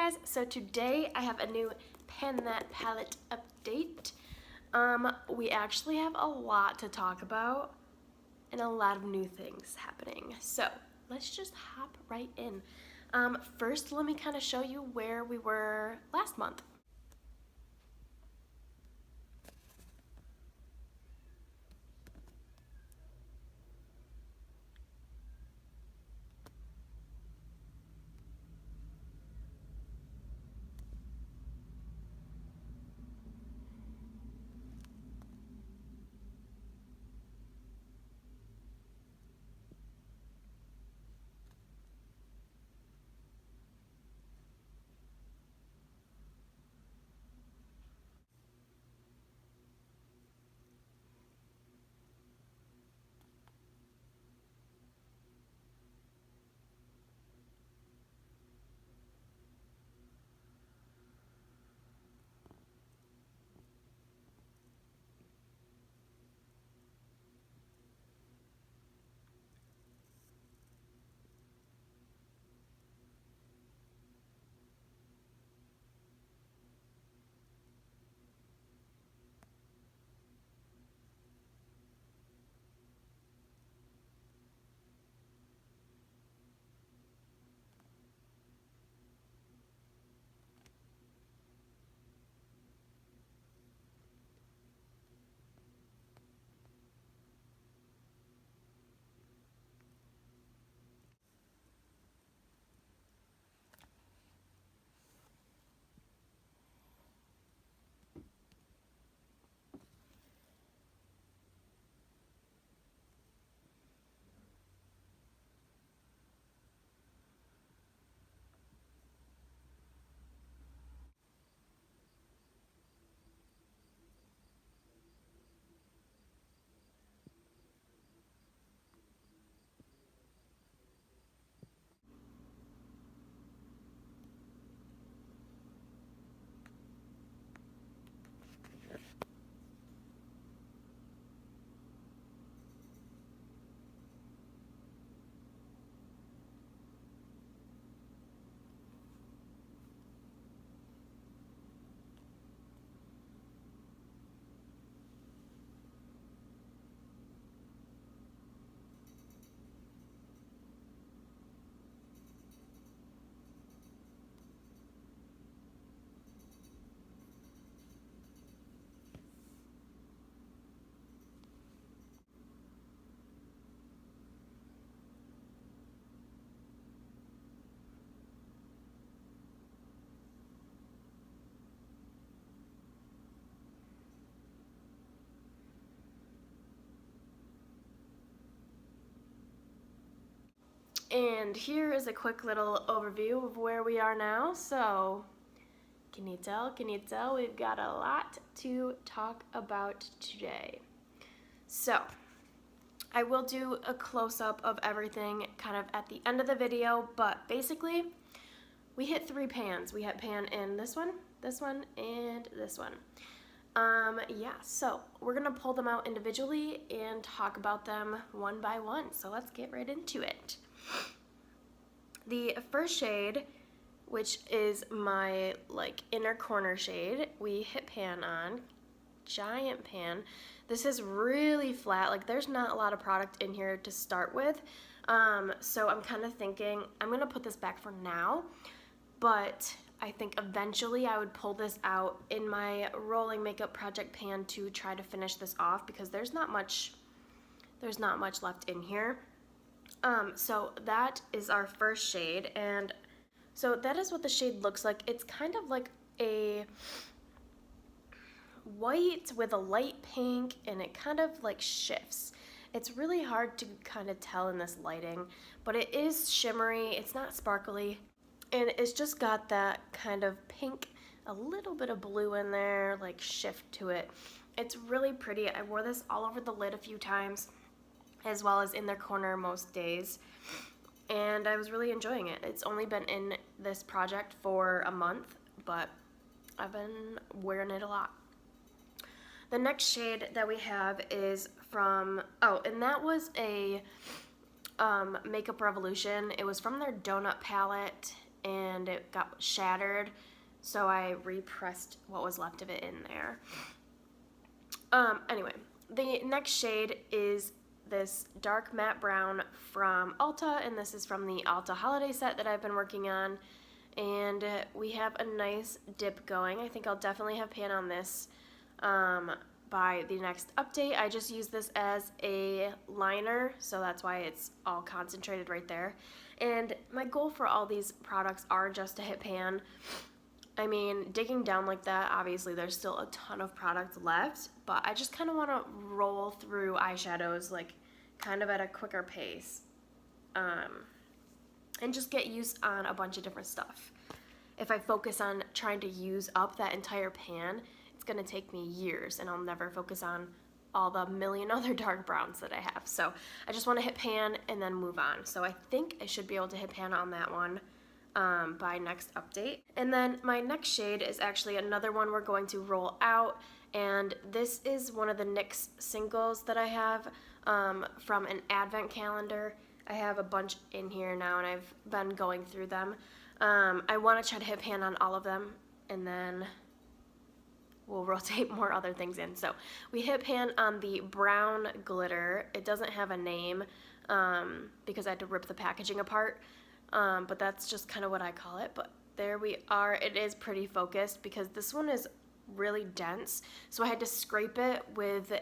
guys, so today I have a new Pan That palette update. We actually have a lot to talk about and a lot of new things happening. So let's just hop right in. First, let me kind of show you where we were last month. And here is a quick little overview of where we are now. So, can you tell? We've got a lot to talk about today. So, I will do a close-up of everything kind of at the end of the video, but basically, we hit 3 pans. We hit pan in this one, and this one. Yeah, so we're gonna pull them out individually and talk about them one by one. So let's get right into it. The first shade, which is my inner corner shade, we hit pan on, giant pan. This is really flat, there's not a lot of product in here to start with. So I'm kind of thinking, I'm gonna put this back for now, but I think eventually I would pull this out in my rolling makeup project pan to try to finish this off because there's not much left in here. So that is our first shade, and so that is what the shade looks like. It's kind of like a white with a light pink, and it kind of shifts. It's really hard to kind of tell in this lighting, but it is shimmery, it's not sparkly, and it's just got that kind of pink, a little bit of blue in there, shift to it. It's really pretty. I wore this all over the lid a few times, as well as in their corner most days, and I was really enjoying it. It's only been in this project for a month, but I've been wearing it a lot. The next shade that we have is from, and that was a Makeup Revolution. It was from their Donut palette, and it got shattered, so I repressed what was left of it in there. Anyway, the next shade is this dark matte brown from Ulta, and this is from the Ulta holiday set that I've been working on. And we have a nice dip going. I think I'll definitely have pan on this by the next update. I just use this as a liner, so that's why it's all concentrated right there. And my goal for all these products are just to hit pan. I mean, digging down like that, obviously there's still a ton of products left, but I just kind of want to roll through eyeshadows like kind of at a quicker pace, and just get used on a bunch of different stuff. If I focus on trying to use up that entire pan, it's going to take me years, and I'll never focus on all the million other dark browns that I have. So I just want to hit pan and then move on. So I think I should be able to hit pan on that one by next update. And then my next shade is actually another one we're going to roll out, and this is one of the NYX singles that I have from an advent calendar. I have a bunch in here now, and I've been going through them. I want to try to hit pan on all of them, and then we'll rotate more other things in. So we hit pan on the brown glitter. It doesn't have a name because I had to rip the packaging apart, but that's just kind of what I call it. But there we are. It is pretty focused because this one is really dense, so I had to scrape it with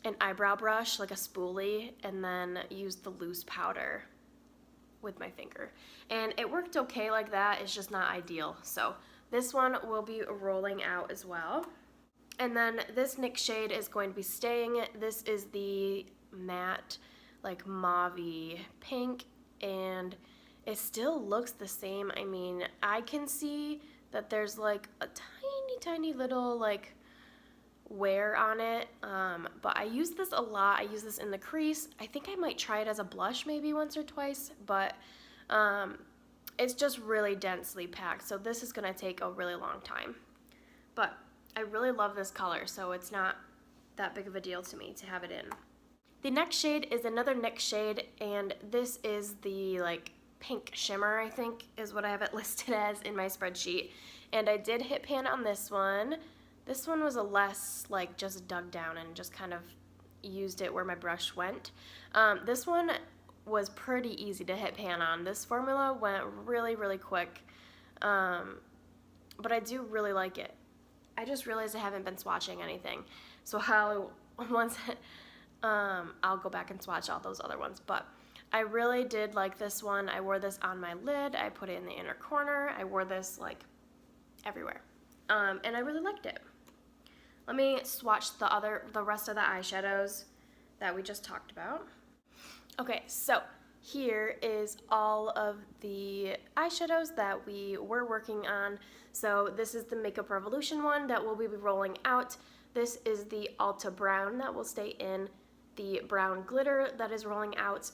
an eyebrow brush, like a spoolie, and then use the loose powder with my finger. And it worked okay like that, it's just not ideal. So this one will be rolling out as well. And then this NYX shade is going to be staying. This is the matte, like mauve-y pink, and it still looks the same. I mean, I can see that there's like a tiny little like wear on it, but I use this a lot. I use this in the crease. I think I might try it as a blush maybe once or twice, but it's just really densely packed, so this is going to take a really long time. But I really love this color, so it's not that big of a deal to me to have it in. The next shade is another NYX shade, and this is the like pink shimmer, I think is what I have it listed as in my spreadsheet. And I did hit pan on this one. This one was a less like just dug down and just kind of used it where my brush went. This one was pretty easy to hit pan on. This formula went really quick, but I do really like it. I just realized I haven't been swatching anything, so I'll go back and swatch all those other ones, but I really did like this one. I wore this on my lid, I put it in the inner corner, I wore this like everywhere, and I really liked it. Let me swatch the rest of the eyeshadows that we just talked about. Okay, so here is all of the eyeshadows that we were working on. So this is the Makeup Revolution one that we'll be rolling out. This is the Ulta Brown that will stay in. The brown glitter that is rolling out.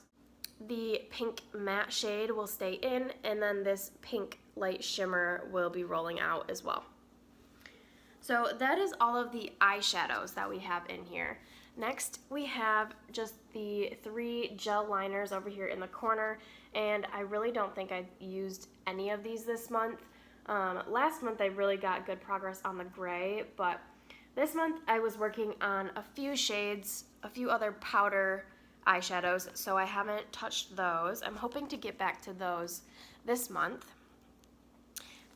The pink matte shade will stay in, and then this pink light shimmer will be rolling out as well. So that is all of the eyeshadows that we have in here. Next, we have just the 3 gel liners over here in the corner, and I really don't think I used any of these this month. Last month I really got good progress on the gray, but this month I was working on a few shades, a few other powder eyeshadows, so I haven't touched those. I'm hoping to get back to those this month.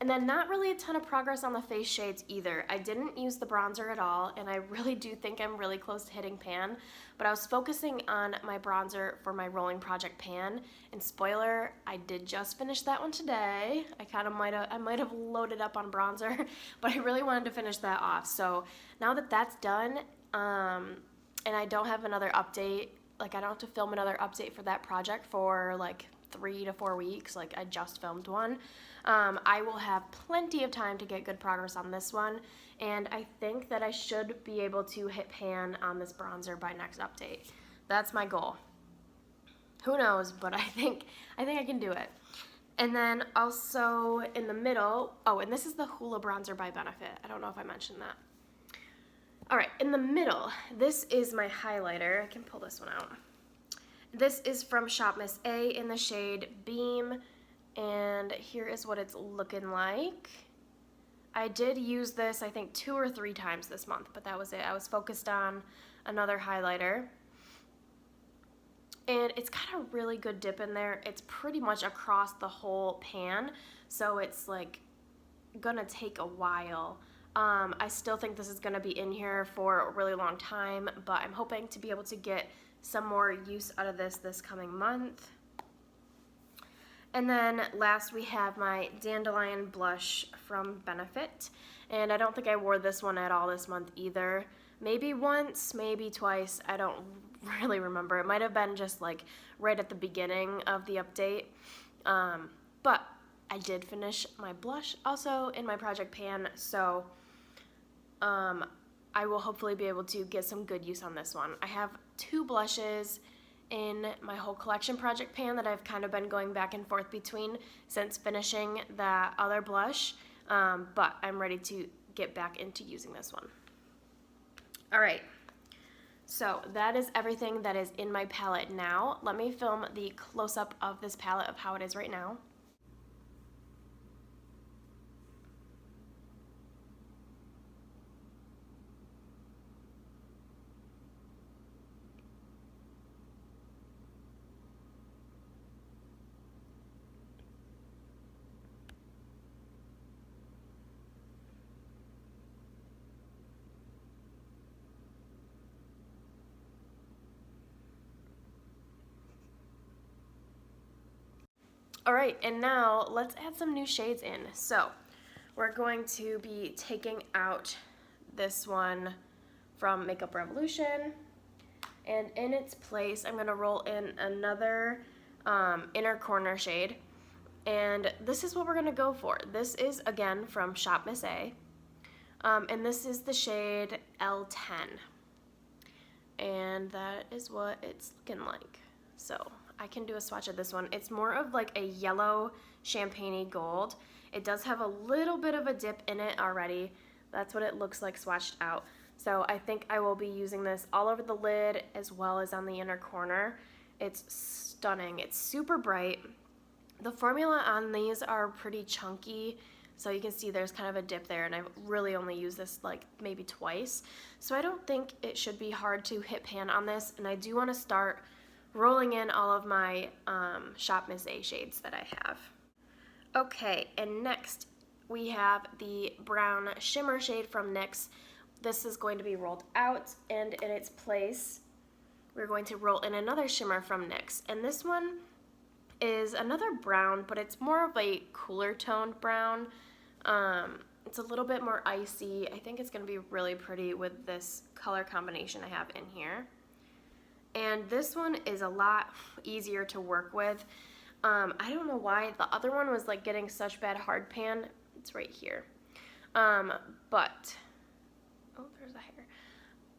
And then not really a ton of progress on the face shades either. I didn't use the bronzer at all, and I really do think I'm really close to hitting pan, but I was focusing on my bronzer for my Rolling Project pan, and spoiler, I did just finish that one today. I might have loaded up on bronzer, but I really wanted to finish that off. So now that that's done, and I don't have another update, like I don't have to film another update for that project for like 3 to 4 weeks, like I just filmed one. I will have plenty of time to get good progress on this one, and I think that I should be able to hit pan on this bronzer by next update. That's my goal. Who knows, but I think I can do it. And then also in the middle, oh, and this is the Hoola bronzer by Benefit. I don't know if I mentioned that. All right, in the middle, this is my highlighter. I can pull this one out. This is from Shop Miss A in the shade Beam. And here is what it's looking like. I did use this, I think, 2 or 3 times this month, but that was it. I was focused on another highlighter. And it's got a really good dip in there. It's pretty much across the whole pan, so it's like gonna take a while. I still think this is gonna be in here for a really long time, but I'm hoping to be able to get some more use out of this coming month. And then last we have my Dandelion blush from Benefit. And I don't think I wore this one at all this month either. Maybe once, maybe twice, I don't really remember. It might have been just like right at the beginning of the update. But I did finish my blush also in my project pan, so I will hopefully be able to get some good use on this one. I have 2 blushes in my whole collection project pan that I've kind of been going back and forth between since finishing that other blush, but I'm ready to get back into using this one. All right, so that is everything that is in my palette now. Let me film the close-up of this palette of how it is right now. All right, and now let's add some new shades in. So we're going to be taking out this one from Makeup Revolution, and in its place, I'm gonna roll in another inner corner shade, and this is what we're gonna go for. This is, again, from Shop Miss A, and this is the shade L10, and that is what it's looking like. So I can do a swatch of this one. It's more of like a yellow champagne-y gold. It does have a little bit of a dip in it already. That's what it looks like swatched out. So I think I will be using this all over the lid as well as on the inner corner. It's stunning. It's super bright. The formula on these are pretty chunky, so you can see there's kind of a dip there, and I've really only used this like maybe twice. So I don't think it should be hard to hit pan on this, and I do want to start rolling in all of my Shop Miss A shades that I have. Okay, and next we have the brown shimmer shade from NYX. This is going to be rolled out, and in its place we're going to roll in another shimmer from NYX, and this one is another brown, but it's more of a cooler toned brown. It's a little bit more icy. I think it's going to be really pretty with this color combination I have in here. And this one is a lot easier to work with. I don't know why the other one was like getting such bad hard pan. It's right here. But, oh, there's a hair.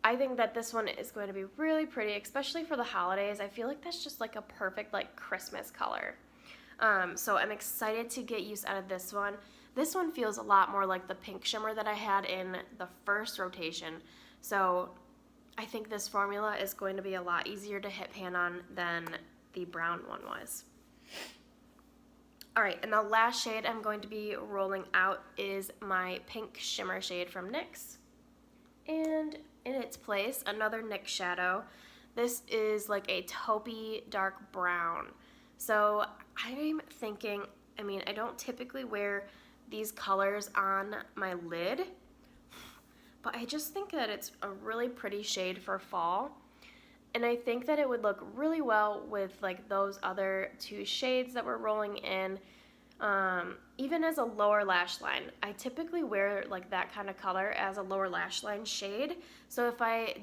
I think that this one is going to be really pretty, especially for the holidays. I feel like that's just like a perfect like Christmas color. So I'm excited to get use out of this one. This one feels a lot more like the pink shimmer that I had in the first rotation. So I think this formula is going to be a lot easier to hit pan on than the brown one was. All right, and the last shade I'm going to be rolling out is my pink shimmer shade from NYX. And in its place, another NYX shadow. This is like a taupey dark brown. So I'm thinking, I mean, I don't typically wear these colors on my lid, but I just think that it's a really pretty shade for fall. And I think that it would look really well with like those other 2 shades that we're rolling in, even as a lower lash line. I typically wear like that kind of color as a lower lash line shade. So if I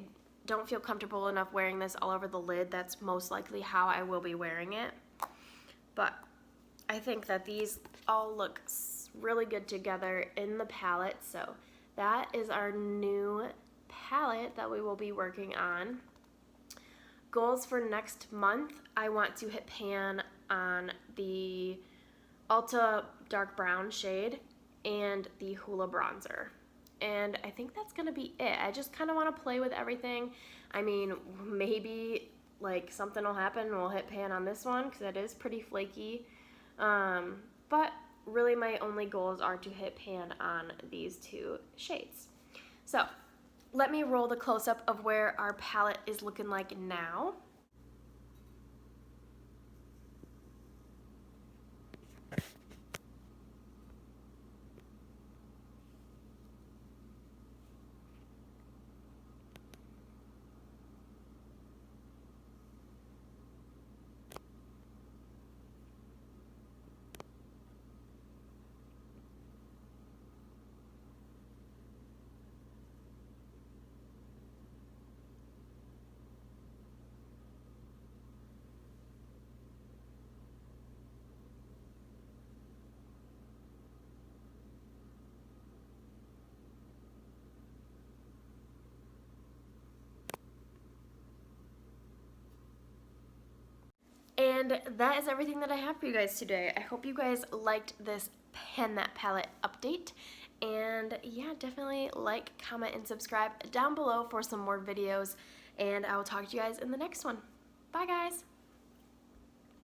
don't feel comfortable enough wearing this all over the lid, that's most likely how I will be wearing it. But I think that these all look really good together in the palette. So that is our new palette that we will be working on. Goals for next month, I want to hit pan on the Ulta dark brown shade and the Hoola bronzer. And I think that's gonna be it. I just kind of want to play with everything. I mean, maybe like something will happen and we'll hit pan on this one because it is pretty flaky. But really my only goals are to hit pan on these two shades. So let me roll the close-up of where our palette is looking like now. And that is everything that I have for you guys today. I hope you guys liked this Pan That Palette update. And yeah, definitely like, comment, and subscribe down below for some more videos. And I will talk to you guys in the next one. Bye, guys.